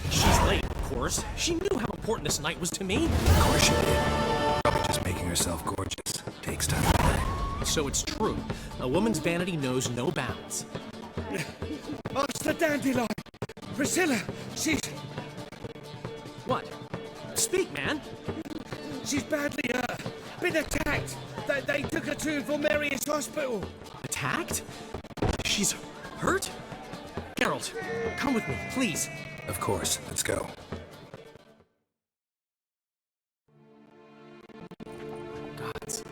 She's late, of course. She knew how important this night was to me. Of course she did. Probably just making herself gorgeous. Takes time to learn. So it's true. A woman's vanity knows no bounds. Ask the dandelion! Priscilla, she's What? Speak, man. she's badly been attacked. They took her to Vulmerius Hospital. Attacked? She's hurt? Geralt, come with me, please. Of course. Let's go. Gods.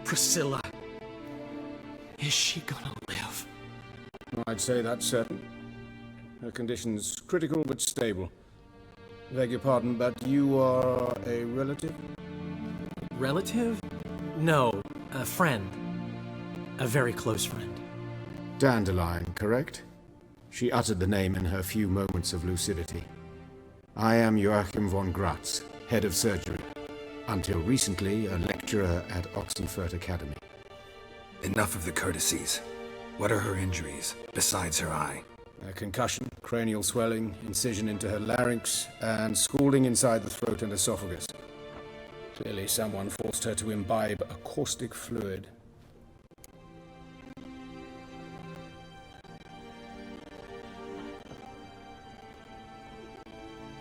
Priscilla. Is she gonna live? I'd say that's certain. Her condition's critical but stable. Beg your pardon, but you are a relative? Relative? No, a friend. A very close friend. Dandelion, correct? She uttered the name in her few moments of lucidity. I am Joachim von Gratz, head of surgery. Until recently, a lecturer at Oxenfurt Academy. Enough of the courtesies. What are her injuries, besides her eye? A concussion, cranial swelling, incision into her larynx, and scalding inside the throat and esophagus. Clearly someone forced her to imbibe a caustic fluid.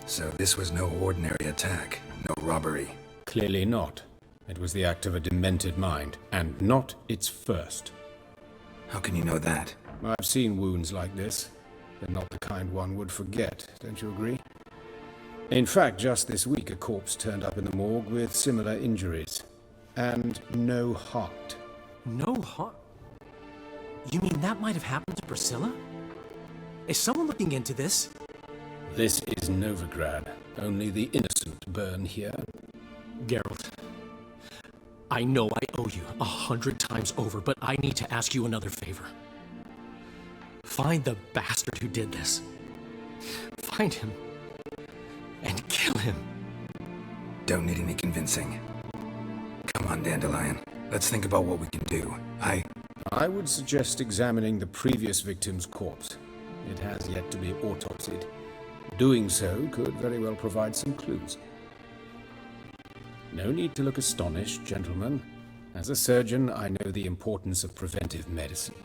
So this was no ordinary attack, no robbery. Clearly not. It was the act of a demented mind, and not its first. How can you know that? I've seen wounds like this. They're not the kind one would forget, don't you agree? In fact, just this week a corpse turned up in the morgue with similar injuries. And no heart. No heart? You mean that might have happened to Priscilla? Is someone looking into this? This is Novigrad. Only the innocent burn here. Geralt, I know I owe you 100 times over, but I need to ask you another favor. Find the bastard who did this. Find him. And kill him. Don't need any convincing. Come on, Dandelion. Let's think about what we can do. I would suggest examining the previous victim's corpse. It has yet to be autopsied. Doing so could very well provide some clues. No need to look astonished, gentlemen. As a surgeon, I know the importance of preventive medicine.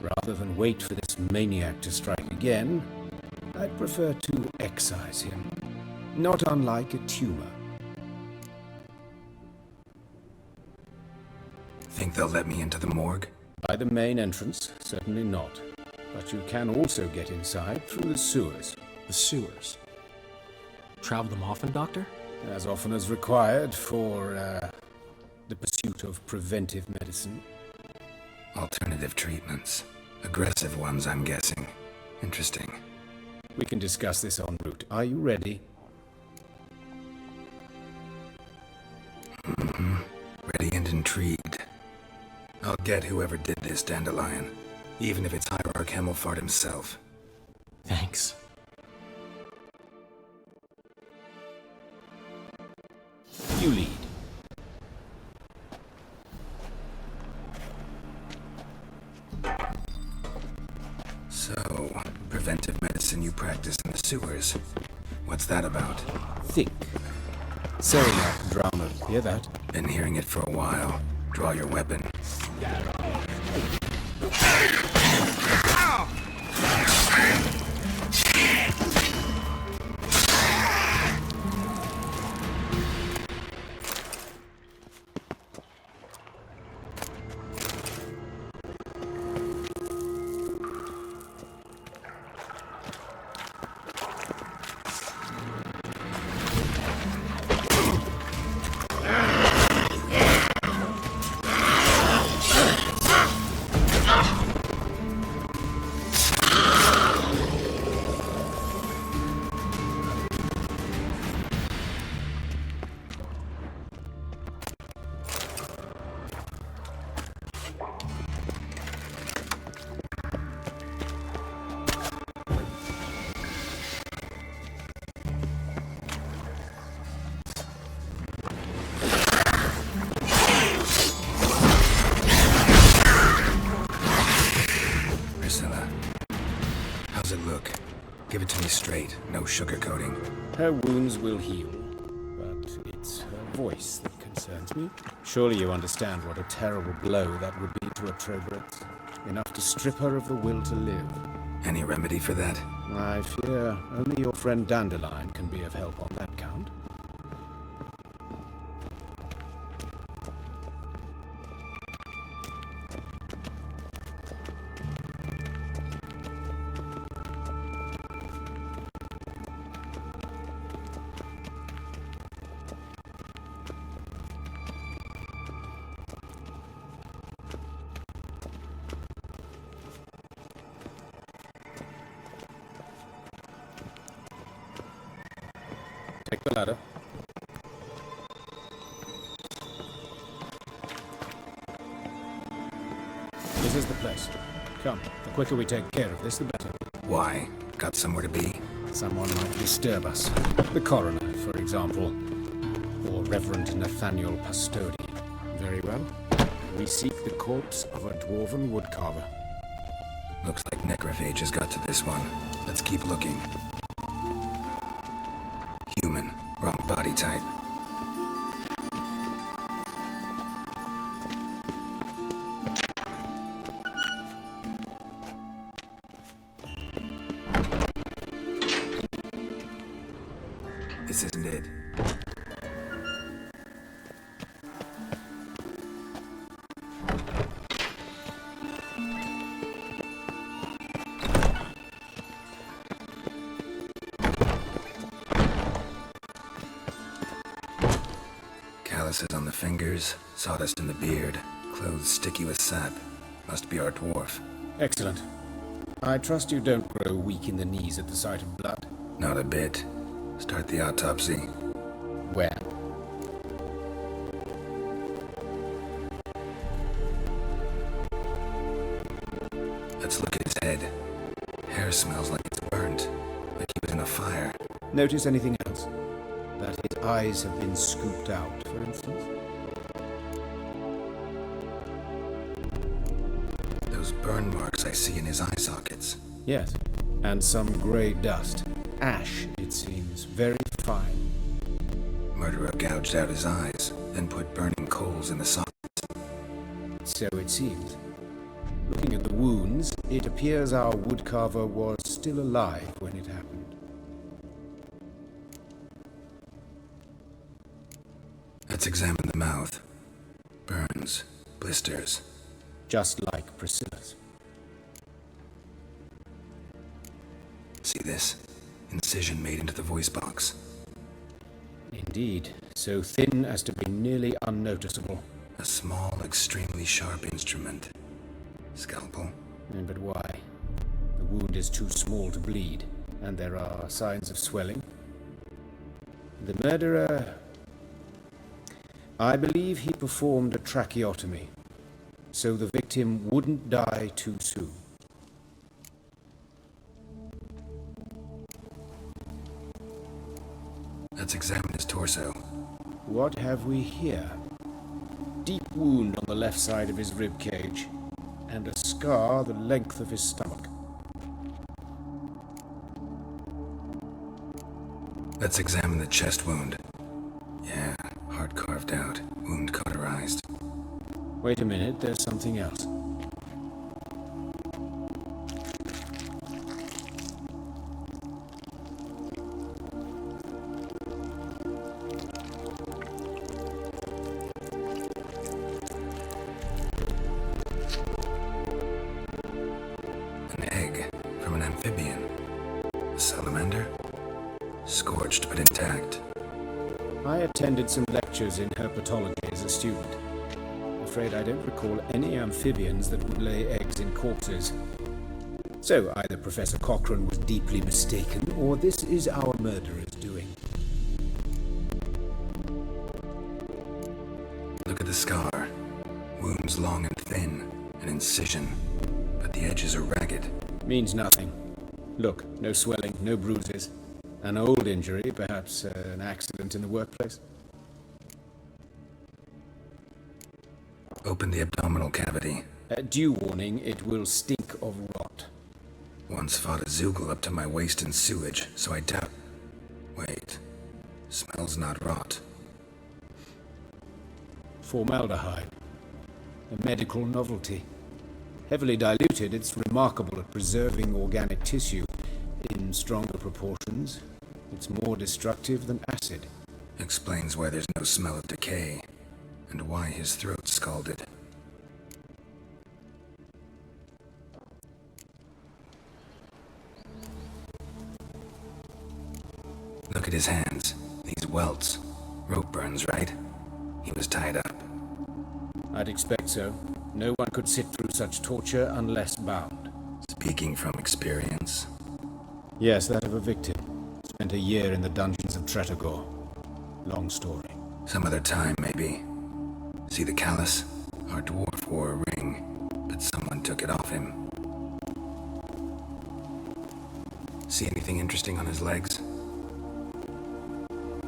Rather than wait for this maniac to strike again, I'd prefer to excise him. Not unlike a tumor. Think they'll let me into the morgue? By the main entrance, certainly not. But you can also get inside through the sewers. The sewers. Travel them often, Doctor? As often as required for, the pursuit of preventive medicine. Alternative treatments. Aggressive ones, I'm guessing. Interesting. We can discuss this en route. Are you ready? Mm-hmm. Ready and intrigued. I'll get whoever did this, Dandelion. Even if it's Hierarch Hemmelfart himself. Thanks. You lead. So, preventive medicine you practice in the sewers. What's that about? Think. Seriac drama. Hear that? Been hearing it for a while. Draw your weapon. does it look? Give it to me straight, no sugarcoating. Her wounds will heal, but it's her voice that concerns me. Surely you understand what a terrible blow that would be to a trogress. Enough to strip her of the will to live. Any remedy for that? I fear only your friend Dandelion can be of help on that count. Take the ladder. This is the place. Come, the quicker we take care of this, the better. Why? Got somewhere to be? Someone might disturb us. The coroner, for example. Or Reverend Nathaniel Pastodi. Very well. We seek the corpse of a dwarven woodcarver. Looks like necrophages got to this one. Let's keep looking. Human. Wrong body type. This isn't it. Calluses on the fingers, sawdust in the beard, clothes sticky with sap. Must be our dwarf. Excellent. I trust you don't grow weak in the knees at the sight of blood. Not a bit. Start the autopsy. Where? Let's look at his head. Hair smells like it's burnt, like he was in a fire. Notice anything else? That his eyes have been scooped out, for instance? Those burn marks I see in his eye sockets. Yes. And some grey dust. Ash, it seems. Very fine. Murderer gouged out his eyes, then put burning coals in the sockets. So it seems. Looking at the wounds, it appears our woodcarver was still alive when it happened. Let's examine the mouth. Burns, blisters. Just like Priscilla's. See this? Incision made into the voice box. Indeed, so thin as to be nearly unnoticeable. A small, extremely sharp instrument. Scalpel. But why? The wound is too small to bleed, and there are signs of swelling. The murderer... I believe he performed a tracheotomy, so the victim wouldn't die too soon. Let's examine his torso. What have we here? Deep wound on the left side of his rib cage, and a scar the length of his stomach. Let's examine the chest wound. Yeah, heart carved out, wound cauterized. Wait a minute, there's something else. An egg from an amphibian. A salamander? Scorched but intact. I attended some lectures in herpetology as a student. Afraid I don't recall any amphibians that would lay eggs in corpses. So either Professor Cochrane was deeply mistaken, or this is our murderer's doing. Look at the scar. Wounds long and thin. An incision. But the edges are ragged. Means nothing. Look, no swelling, no bruises. An old injury, perhaps an accident in the workplace. Open the abdominal cavity. Due warning, it will stink of rot. Once fought a Zoogle up to my waist in sewage, so I doubt... Wait. Smells not rot. Formaldehyde. A medical novelty. Heavily diluted, it's remarkable at preserving organic tissue. In stronger proportions, it's more destructive than acid. Explains why there's no smell of decay, and why his throat's scalded. Look at his hands. These welts. Rope burns, right? He was tied up. I'd expect so. No one could sit through such torture unless bound. Speaking from experience. Yes, that of a victim. Spent a year in the dungeons of Tretogor. Long story. Some other time, maybe. See the callus? Our dwarf wore a ring, but someone took it off him. See anything interesting on his legs?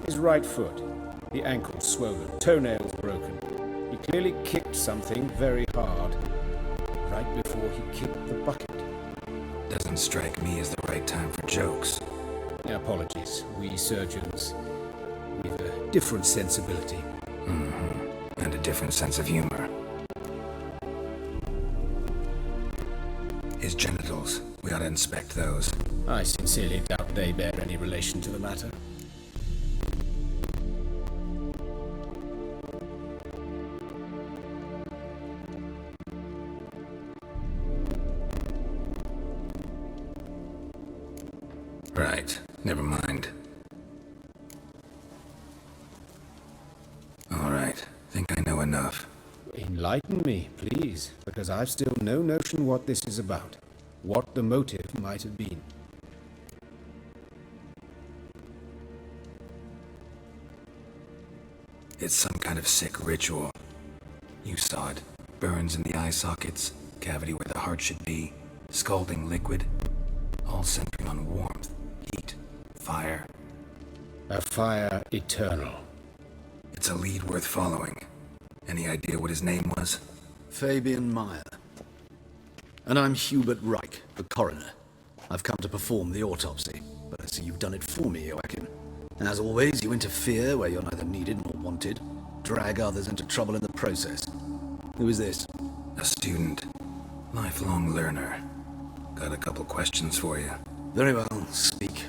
His right foot. The ankle swollen, toenails broken. He clearly kicked something very hard. Right before he kicked the bucket. Doesn't strike me as the right time for jokes. Apologies. We surgeons, we've a different sensibility. And a different sense of humor. His genitals. We ought to inspect those. I sincerely doubt they bear any relation to the matter. Right. Never mind. All right. Think I know enough. Enlighten me, please, because I've still no notion what this is about. What the motive might have been. It's some kind of sick ritual. You saw it. Burns in the eye sockets, cavity where the heart should be, scalding liquid, all centering on warmth, heat, fire. A fire eternal. It's a lead worth following. Any idea what his name was? Fabian Meyer. And I'm Hubert Reich, the coroner. I've come to perform the autopsy, but I see you've done it for me, Joachim. As always, you interfere where you're neither needed nor wanted, drag others into trouble in the process. Who is this? A student. Lifelong learner. Got a couple questions for you. Very well, speak.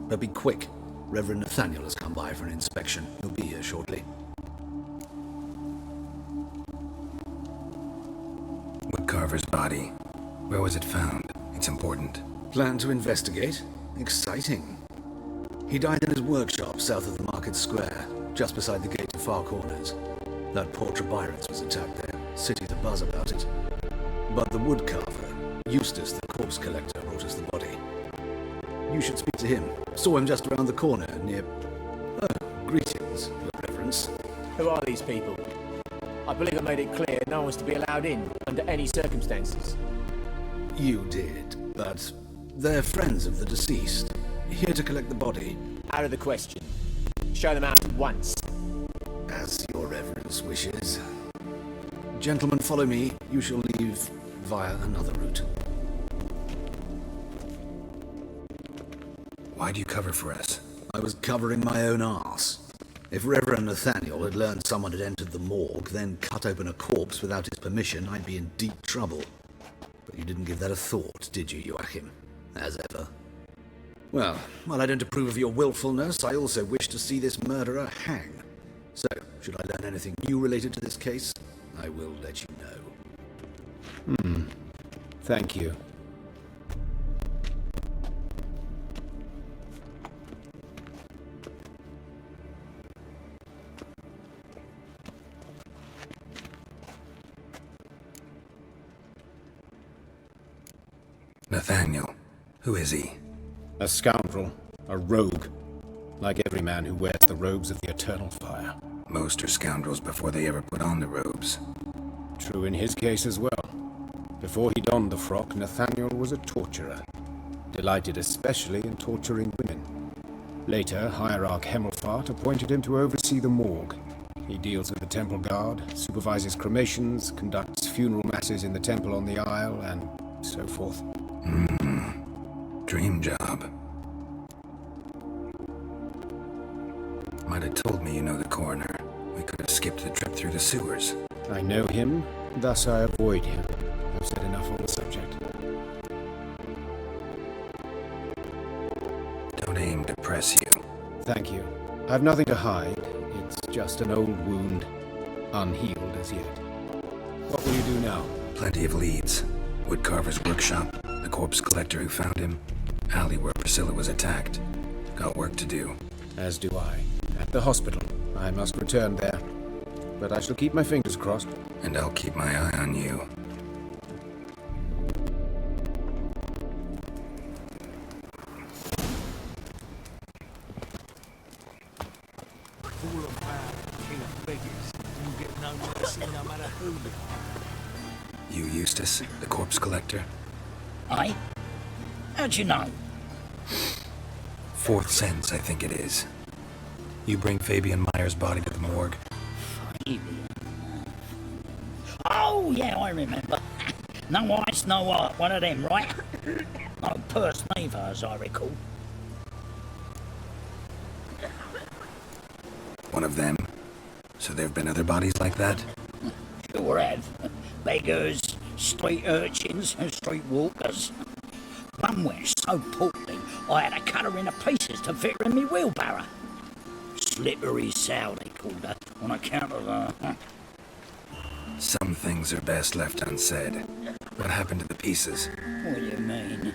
But be quick. Reverend Nathaniel has come by for an inspection. He'll be here shortly. Woodcarver's body. Where was it found? It's important. Plan to investigate? Exciting. He died in his workshop south of the market square, just beside the gate to Far Corners. That poor Trebyron's was attacked there. City's abuzz about it. But the woodcarver, Eustace the corpse collector, brought us the body. You should speak to him. Saw him just around the corner near... Oh, greetings, Your Reverence. Who are these people? I believe I made it clear no one's to be allowed in under any circumstances. You did, but they're friends of the deceased. Here to collect the body. Out of the question. Show them out at once. As Your Reverence wishes. Gentlemen, follow me. You shall leave via another route. Why'd you cover for us? I was covering my own arse. If Reverend Nathaniel had learned someone had entered the morgue, then cut open a corpse without his permission, I'd be in deep trouble. But you didn't give that a thought, did you, Joachim? As ever. Well, while I don't approve of your willfulness, I also wish to see this murderer hang. So, should I learn anything new related to this case, I will let you know. Thank you. Nathaniel. Who is he? A scoundrel. A rogue. Like every man who wears the robes of the eternal fire. Most are scoundrels before they ever put on the robes. True in his case as well. Before he donned the frock, Nathaniel was a torturer. Delighted especially in torturing women. Later, Hierarch Hemmelfart appointed him to oversee the morgue. He deals with the temple guard, supervises cremations, conducts funeral masses in the temple on the Isle, and so forth. Dream job. Might have told me you know the coroner. We could have skipped the trip through the sewers. I know him, thus I avoid him. I've said enough on the subject. Don't aim to press you. Thank you. I've nothing to hide. It's just an old wound, unhealed as yet. What will you do now? Plenty of leads. Woodcarver's workshop, the corpse collector who found him, alley where Priscilla was attacked. Got work to do. As do I. At the hospital. I must return there. But I shall keep my fingers crossed. And I'll keep my eye on you. All about king of beggars. You get no mercy no matter who you are. You, Eustace, the corpse collector? Aye? How'd you know? Fourth sense, I think it is. You bring Fabian Meyer's body to the morgue. Oh, yeah, I remember. No ice, no art, one of them, right? No purse neither, as I recall. One of them? So there've been other bodies like that? Sure have. Beggars, street urchins, and street walkers. One went so portly, I had to cut her into pieces to fit her in me wheelbarrow. Slippery sow, they called her, on account of her. Some things are best left unsaid. What happened to the pieces? What do you mean?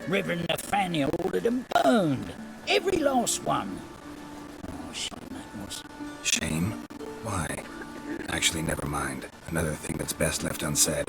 Reverend Nathaniel ordered them burned. Every last one. Oh, shame that was. Shame? Why? Actually, never mind. Another thing that's best left unsaid.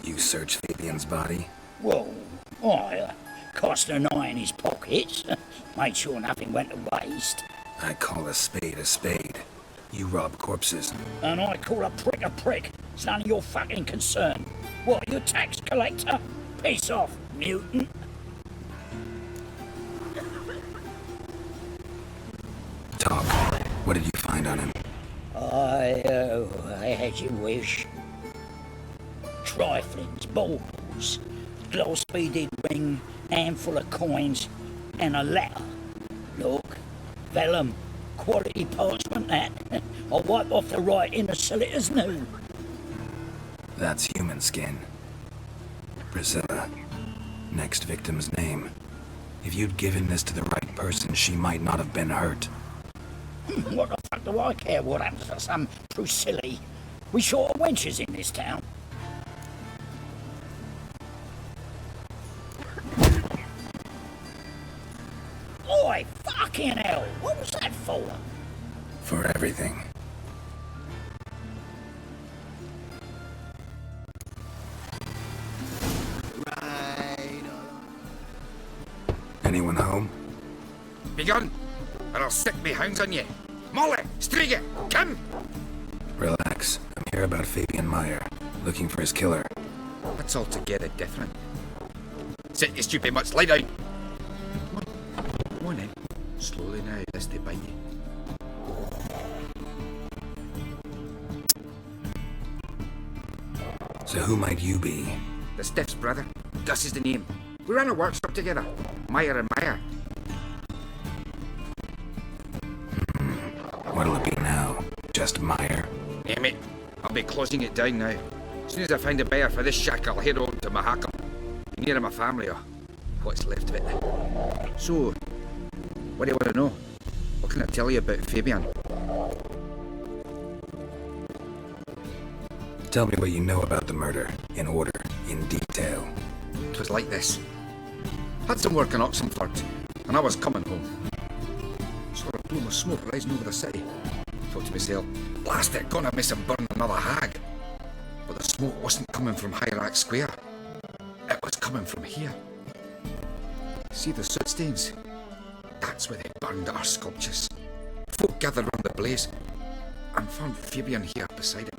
You search Fabian's body? Whoa, I cast an eye in his pockets, made sure nothing went to waste. I call a spade a spade. You rob corpses. And I call a prick. It's none of your fucking concern. What, you tax collector? Piss off, mutant. Talk. What did you find on him? I had your wish. Triflings, baubles, gloss-beaded ring, handful of coins, and a letter. Look, vellum, quality parchment that. I'll wipe off the writing and sell it as new. That's human skin. Priscilla. Next victim's name. If you'd given this to the right person, she might not have been hurt. What the fuck do I care what happens to some Priscilla? We short of wenches in this town. Oi, fucking hell! What was that for? For everything. Anyone home? Begun, or I'll sick me hounds on you. Molly, Striga, come! Relax. I'm here about Fabian Meyer, looking for his killer. That's altogether different. Sit, you stupid mutts, lie down. Come on then. Slowly now, this to bite you. So who might you be? The Stiff's brother. Gus is the name. We ran a workshop together. Meyer and Meyer. What'll it be now? Just Meyer? Yeah, mate. I'll be closing it down now. As soon as I find a buyer for this shack, I'll head on to Mahakam. Near my family, or what's left of it. So, what do you want to know? What can I tell you about Fabian? Tell me what you know about the murder, in order, in detail. It was like this. Had some work in Oxenford, and I was coming home. Saw a plume of smoke rising over the city. Thought to myself, blast it, gonna miss him burn another hag. But the smoke wasn't coming from Hierarch Square. It was coming from here. See the soot stains? That's where they burned our sculptures. Folk gathered round the blaze and found Fabian here beside it.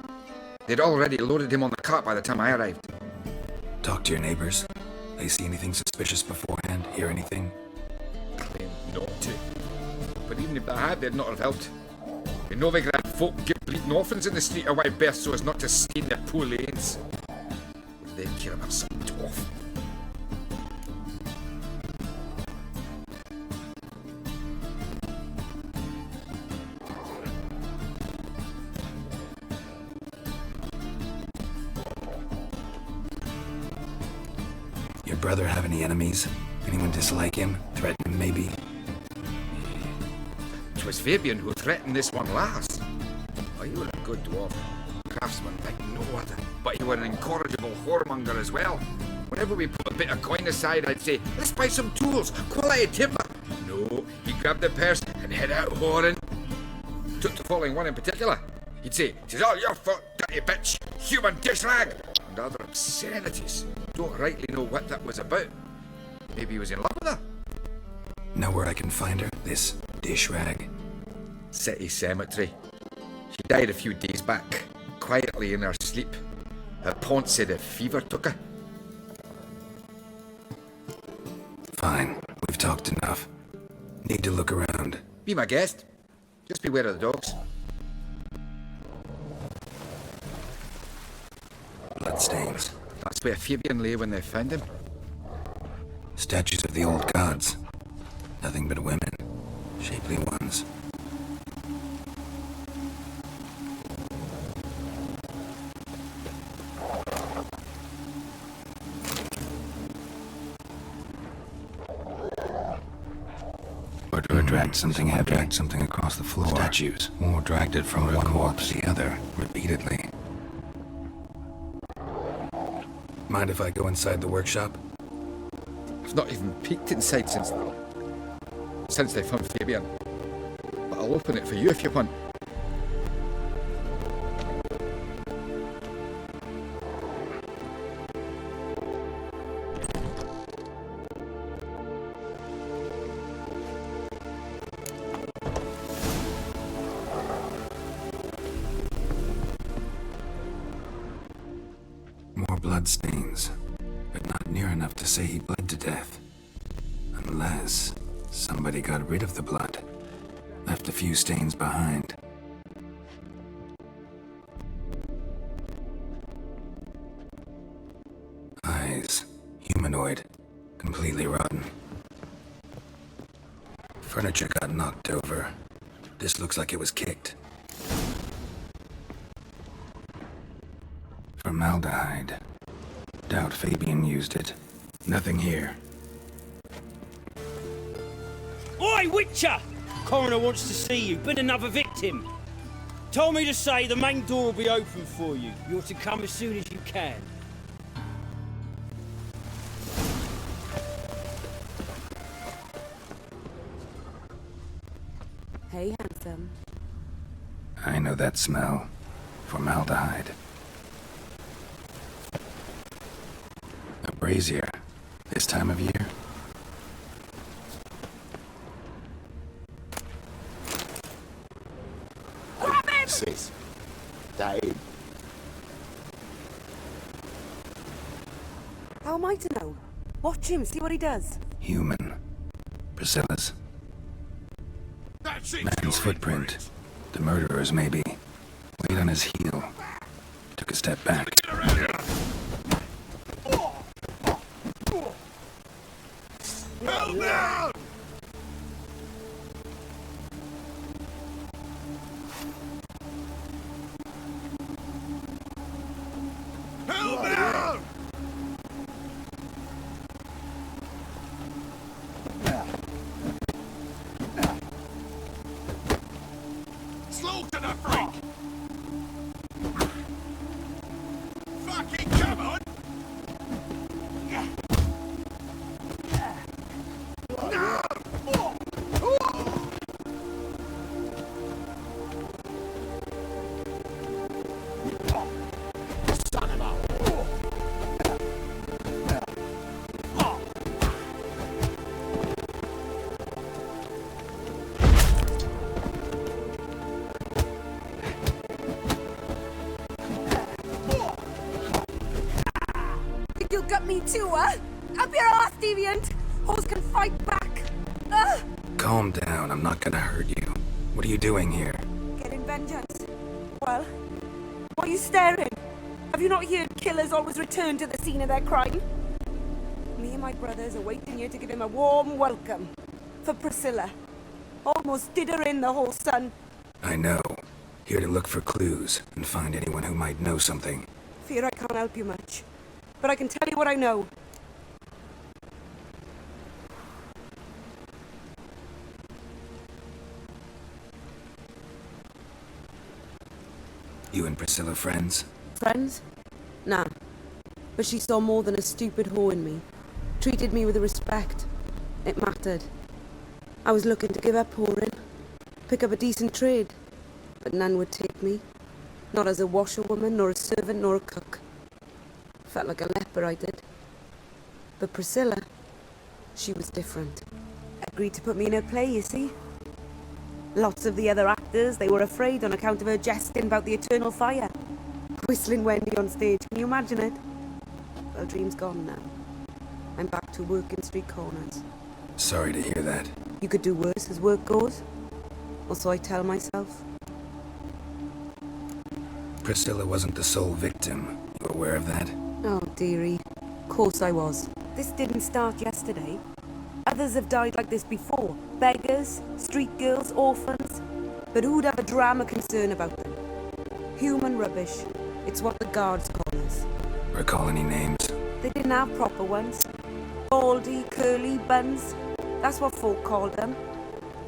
They'd already loaded him on the cart by the time I arrived. Talk to your neighbors. They see anything suspicious beforehand? Hear anything? Claimed not to. But even if they had, they'd not have helped. In Novigrad, folk give bleeding orphans in the street a wide berth so as not to stain their poor lanes. They'd care about something dwarf. Your brother have any enemies? Anyone dislike him? Threaten him, maybe? 'Twas Fabian who threatened this one last. Oh, he was a good dwarf. Craftsman like no other. But he was an incorrigible whoremonger as well. Whenever we put a bit of coin aside, I'd say, let's buy some tools, quality timber. No, he'd grab the purse and head out whoring. Took to following one in particular. He'd say, "'Tis all your fault, dirty bitch, human dish rag," and other obscenities. Don't rightly know what that was about. Maybe he was in love with her. Know where I can find her? This dish rag? City cemetery. She died a few days back, quietly in her sleep. Her pont said a fever took her. Fine, we've talked enough. Need to look around. Be my guest. Just beware of the dogs. Bloodstains. That's where Fabian lay when they found him. Statues of the old gods. Nothing but women. Shapely ones. Or dragged something heavy. Dragged something across the floor. Statues. Or dragged it from one wall to the other, repeatedly. Mind if I go inside the workshop? I've not even peeked inside since they found Fabian. But I'll open it for you if you want. More bloodstains, but not near enough to say he bled to death. Unless somebody got rid of the blood, left a few stains behind. Eyes, humanoid, completely rotten. Furniture got knocked over. This looks like it was kicked. Formaldehyde. Doubt Fabian used it. Nothing here. Oi, Witcher! Coroner wants to see you. Been another victim. Told me to say the main door will be open for you. You're to come as soon as you can. Hey, handsome. I know that smell. Formaldehyde. A brazier. This time of year? Sis, that him? How am I to know? Watch him, see what he does. Human. Priscilla's. Man's footprint. The murderer's, maybe. Weight on his heel. Took a step back. Help down! Help down! Slaughter the freak! Fucking come on! No! me too, huh? Up your ass, deviant! Hoes can fight back! Calm down, I'm not gonna hurt you. What are you doing here? Getting vengeance. Well, why are you staring? Have you not heard killers always return to the scene of their crime? Me and my brothers are waiting here to give him a warm welcome. For Priscilla. Almost did her in, the whole son. I know. Here to look for clues and find anyone who might know something. Fear I can't help you much. But I can tell you what I know. You and Priscilla friends? Friends? Nah. But she saw more than a stupid whore in me. Treated me with respect. It mattered. I was looking to give up whoring. Pick up a decent trade. But none would take me. Not as a washerwoman, nor a servant, nor a cook. Felt like a leper, I did. But Priscilla, she was different. Agreed to put me in her play, you see. Lots of the other actors, they were afraid on account of her jesting about the eternal fire. Whistling Wendy on stage, can you imagine it? Well, dream's gone now. I'm back to working street corners. Sorry to hear that. You could do worse as work goes. Or so I tell myself. Priscilla wasn't the sole victim. You aware of that? Oh, dearie. Of course I was. This didn't start yesterday. Others have died like this before. Beggars, street girls, orphans. But who'd have a drama concern about them? Human rubbish. It's what the guards call us. Recall any names? They didn't have proper ones. Baldy, curly, buns. That's what folk called them.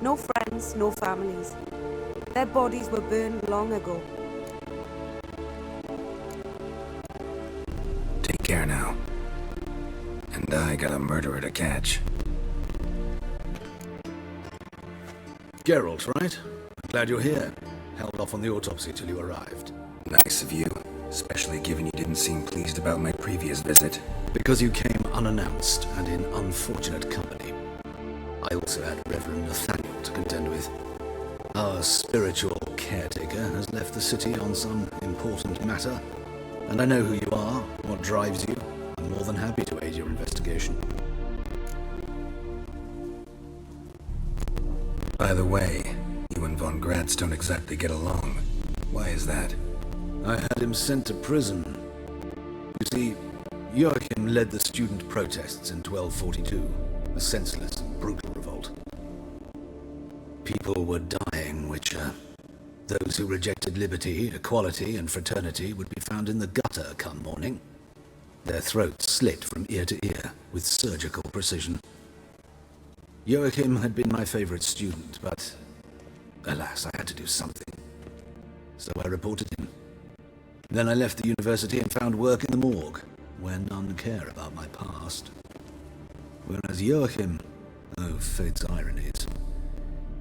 No friends, no families. Their bodies were burned long ago. Take care now. And I got a murderer to catch. Geralt, right? I'm glad you're here. Held off on the autopsy till you arrived. Nice of you, especially given you didn't seem pleased about my previous visit. Because you came unannounced and in unfortunate company. I also had Reverend Nathaniel to contend with. Our spiritual caretaker has left the city on some important matter, and I know who you are, what drives you. I'm more than happy to aid your investigation. By the way, you and Von Gratz don't exactly get along. Why is that? I had him sent to prison. You see, Joachim led the student protests in 1242, a senseless, brutal revolt. People were dying, Witcher. Those who rejected liberty, equality, and fraternity would be found in the gutter come morning. Their throats slit from ear to ear with surgical precision. Joachim had been my favorite student, but alas, I had to do something. So I reported him. Then I left the university and found work in the morgue, where none care about my past. Whereas Joachim, oh, fate's ironies.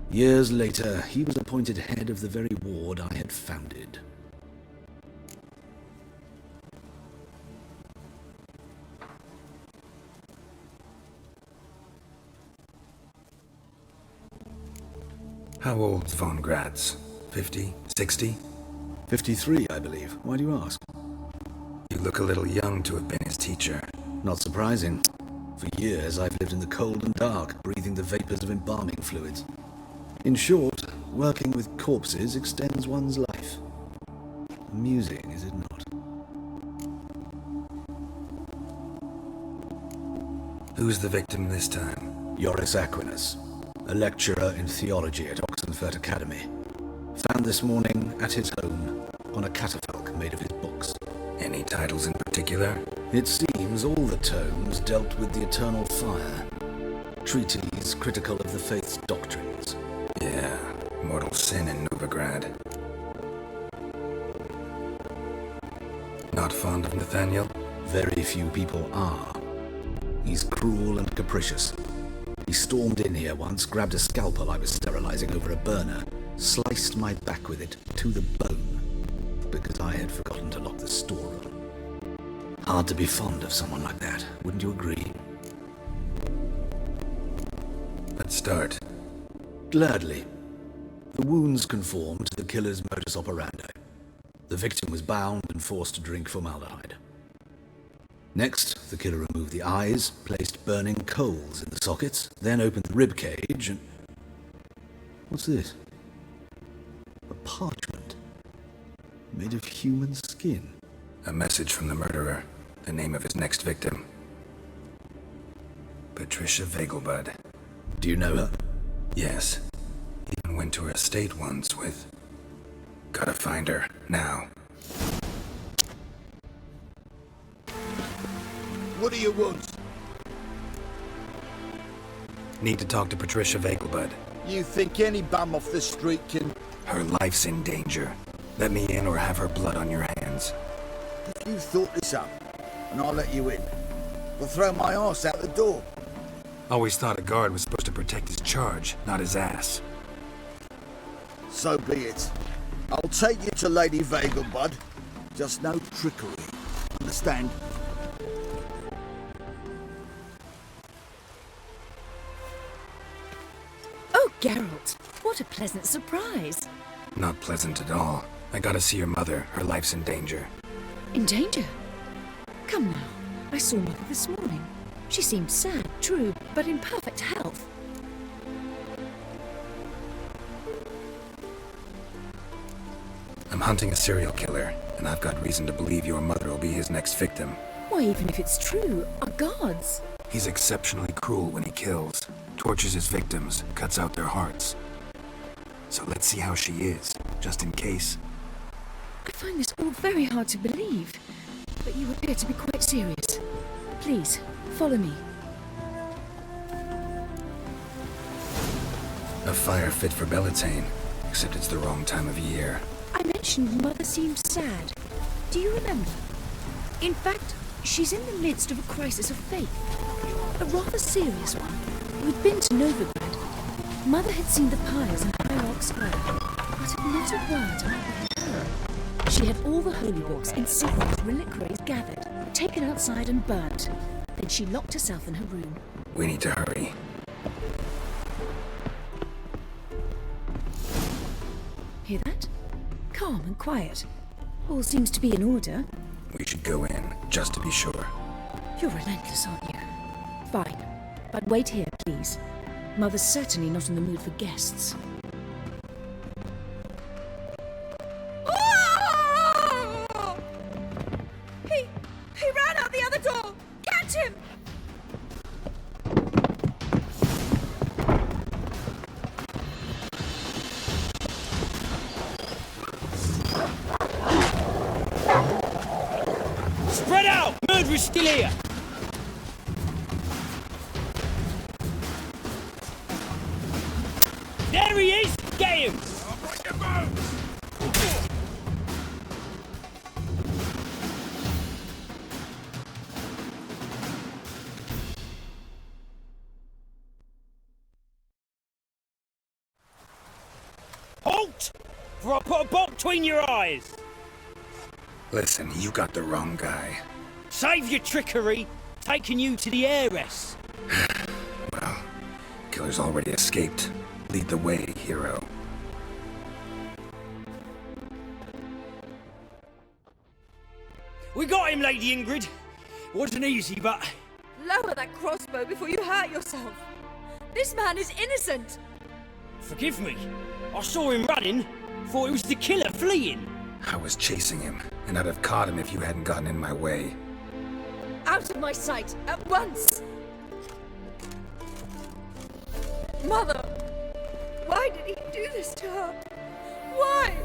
Years later, he was appointed head of the very ward I had founded. How old's Von Gratz? 50? 60? 53, I believe. Why do you ask? You look a little young to have been his teacher. Not surprising. For years, I've lived in the cold and dark, breathing the vapors of embalming fluids. In short, working with corpses extends one's life. Amusing, is it not? Who's the victim this time? Joris Aquinas, a lecturer in theology at Oxenfurt Academy. Found this morning at his home on a catafalque made of his books. Any titles in particular? It seems all the tomes dealt with the eternal fire. Treatises critical of the faith's doctrines. Yeah, mortal sin in Novigrad. Not fond of Nathaniel? Very few people are. He's cruel and capricious. He stormed in here once, grabbed a scalpel I was sterilizing over a burner, sliced my back with it to the bone, because I had forgotten to lock the storeroom. Hard to be fond of someone like that, wouldn't you agree? Let's start. Gladly. The wounds conform to the killer's modus operandi. The victim was bound and forced to drink formaldehyde. Next, the killer removed the eyes, placed burning coals in the sockets, then opened the rib cage and... What's this? A parchment. Made of human skin. A message from the murderer. The name of his next victim. Patricia Vegelbud. Do you know her? Yes. Even went to her estate once with... Gotta find her, now. What do you want? Need to talk to Patricia Vegelbud. You think any bum off the street can... Her life's in danger. Let me in or have her blood on your hands. If you thought this up, and I'll let you in, I'll throw my arse out the door. Always thought a guard was supposed to protect his charge, not his ass. So be it. I'll take you to Lady Vegelbud. Just no trickery. Understand? Oh, Geralt, what a pleasant surprise. Not pleasant at all. I gotta see your mother. Her life's in danger. In danger? Come now, I saw Mother this morning. She seemed sad, true, but in perfect health. I'm hunting a serial killer, and I've got reason to believe your mother will be his next victim. Why, even if it's true, our gods. He's exceptionally cruel when he kills, tortures his victims, cuts out their hearts. So let's see how she is, just in case. I find this all very hard to believe, but you appear to be quite serious. Please, follow me. A fire fit for Bellatane, except it's the wrong time of year. I mentioned Mother seemed sad. Do you remember? In fact, she's in the midst of a crisis of faith. A rather serious one. We'd been to Novigrad. Mother had seen the pyres in High Square, but had not a word about her. She had all the holy books, insignias, reliquaries gathered, taken outside and burnt. Then she locked herself in her room. We need to hurry. Hear that? Calm and quiet. All seems to be in order. We should go in, just to be sure. You're relentless, aren't you? Fine. But wait here, please. Mother's certainly not in the mood for guests. He ran out the other door! Catch him! Spread out! Murderer's still here! There he is! Get him! Halt! For I put a bolt between your eyes! Listen, you got the wrong guy. Save your trickery! Taking you to the heiress! Well, killer's already escaped. Lead the way, hero. We got him, Lady Ingrid. Wasn't easy, but... Lower that crossbow before you hurt yourself. This man is innocent. Forgive me. I saw him running. Thought it was the killer fleeing. I was chasing him, and I'd have caught him if you hadn't gotten in my way. Out of my sight, at once! Mother! Why did he do this to her? Why?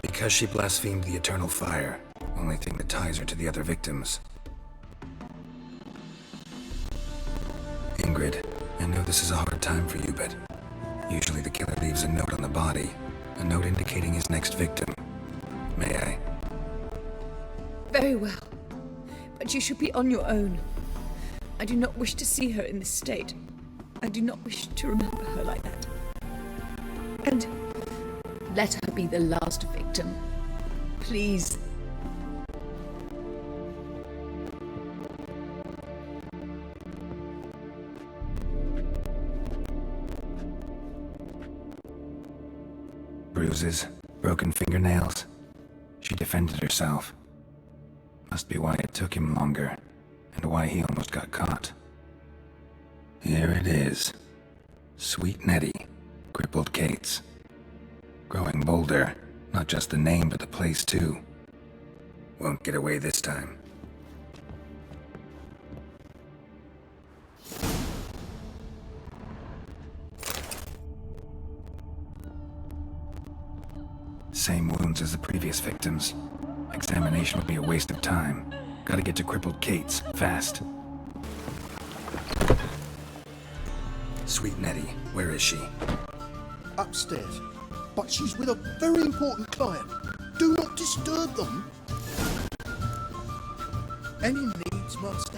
Because she blasphemed the eternal fire. Only thing that ties her to the other victims. Ingrid, I know this is a hard time for you, but usually the killer leaves a note on the body. A note indicating his next victim. May I? Very well. But you should be on your own. I do not wish to see her in this state. I do not wish to remember her like that. And let her be the last victim. Please. Bruises? Broken fingernails. She defended herself. Must be why it took him longer, and why he almost got caught. Here it is. Sweet Nettie, crippled Kate's. Growing bolder, not just the name but the place too. Won't get away this time. Same wounds as the previous victims. Examination would be a waste of time. Gotta get to crippled Kate's, fast. Sweet Nettie, where is she? Upstairs. But she's with a very important client. Do not disturb them. Any needs, Master?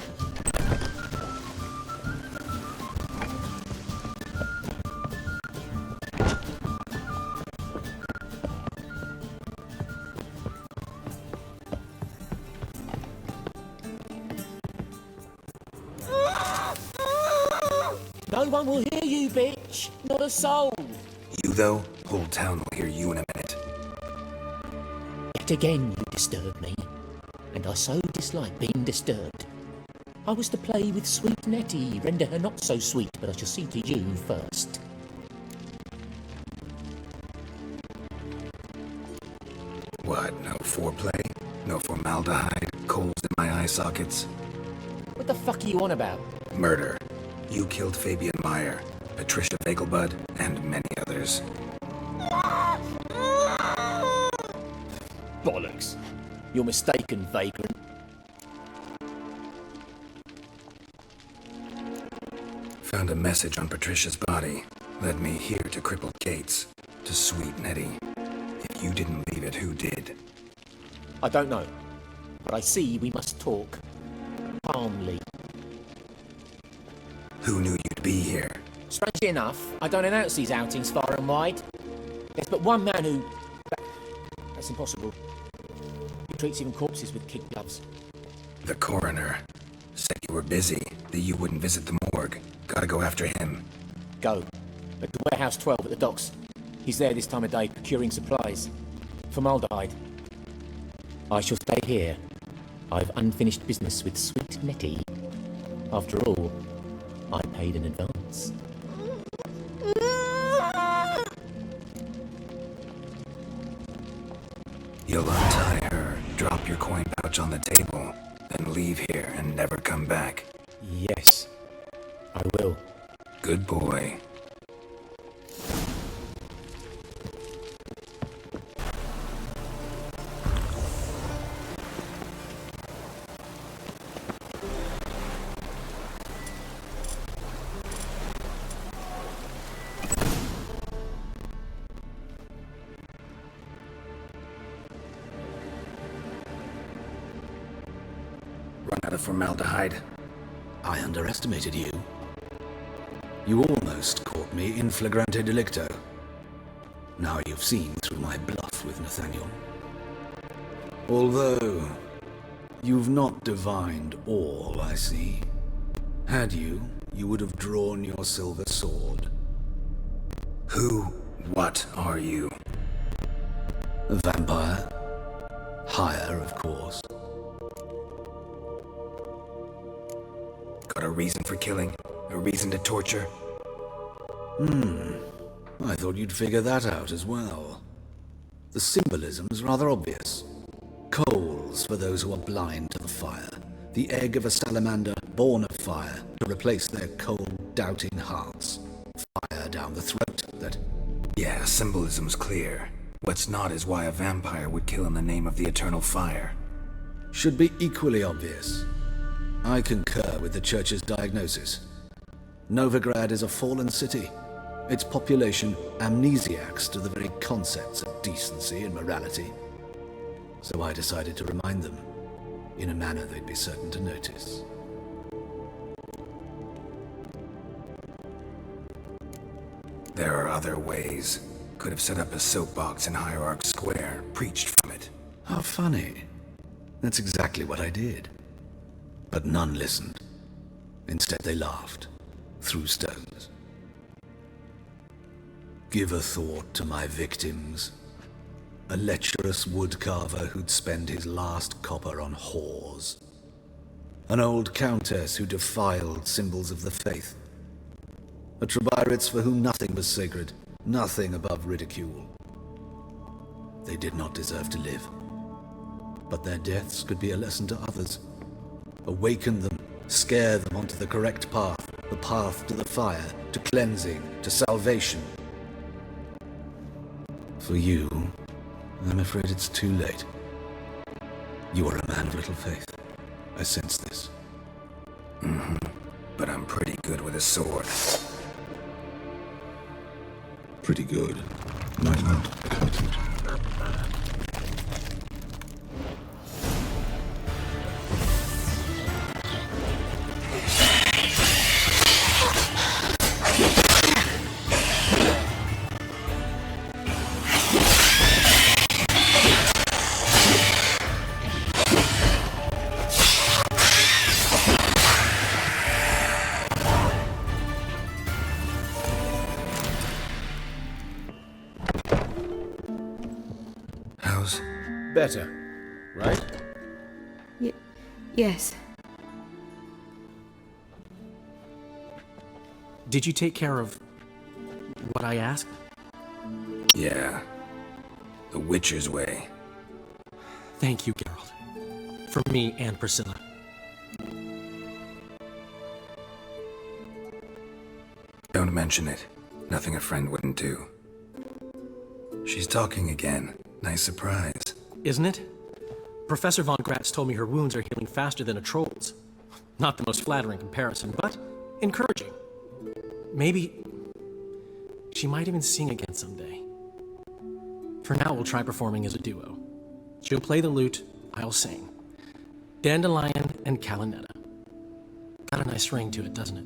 No one will hear you, bitch. Not a soul. You, though? Whole town will hear you in a minute. Yet again you disturb me, and I so dislike being disturbed. I was to play with sweet Nettie, render her not so sweet, but I shall see to you first. What, no foreplay? No formaldehyde? Coals in my eye sockets? What the fuck are you on about? Murder. You killed Fabian Meyer, Patricia Vegelbud, and many others. Bollocks. You're mistaken, vagrant. Found a message on Patricia's body. Led me here to crippled Kate's. To sweet Nettie. If you didn't leave it, who did? I don't know. But I see we must talk. Calmly. Who knew you'd be here? Strangely enough, I don't announce these outings far and wide. There's but one man who... That's impossible. He treats even corpses with kid gloves. The coroner. Said you were busy, that you wouldn't visit the morgue. Gotta go after him. Go. At the warehouse 12 at the docks. He's there this time of day, procuring supplies. Formaldehyde. I shall stay here. I've unfinished business with sweet Nettie. After all, I paid in advance. You'll untie her, drop your coin pouch on the table, then leave here and never come back. Yes, I will. Good boy. Run out of formaldehyde. I underestimated you. You almost caught me in flagrante delicto. Now you've seen through my bluff with Nathaniel. Although, you've not divined all, I see. Had you, you would have drawn your silver sword. What are you? A vampire. Higher, of course. Got a reason for killing? A reason to torture? I thought you'd figure that out as well. The symbolism's rather obvious. Coals for those who are blind to the fire. The egg of a salamander born of fire to replace their cold, doubting hearts. Fire down the throat that... Yeah, symbolism's clear. What's not is why a vampire would kill in the name of the eternal fire. Should be equally obvious. I concur with the Church's diagnosis. Novigrad is a fallen city. Its population amnesiacs to the very concepts of decency and morality. So I decided to remind them, in a manner they'd be certain to notice. There are other ways. Could have set up a soapbox in Hierarch Square, preached from it. How funny. That's exactly what I did. But none listened. Instead they laughed, threw stones. Give a thought to my victims. A lecherous woodcarver who'd spend his last copper on whores. An old countess who defiled symbols of the faith. A Trebirates for whom nothing was sacred, nothing above ridicule. They did not deserve to live. But their deaths could be a lesson to others. Awaken them, scare them onto the correct path, the path to the fire, to cleansing, to salvation. For you, I'm afraid it's too late. You are a man of little faith. I sense this. But I'm pretty good with a sword. Pretty good. Might not. Better, right? Yes. Did you take care of what I asked? Yeah. The Witcher's way. Thank you, Geralt. For me and Priscilla. Don't mention it. Nothing a friend wouldn't do. She's talking again. Nice surprise. Isn't it? Professor von Gratz told me her wounds are healing faster than a troll's. Not the most flattering comparison, but encouraging. Maybe she might even sing again someday. For now, we'll try performing as a duo. She'll play the lute, I'll sing. Dandelion and Calinetta. Got a nice ring to it, doesn't it?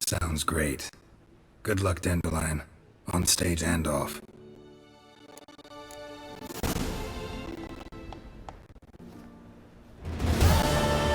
Sounds great. Good luck, Dandelion. On stage and off.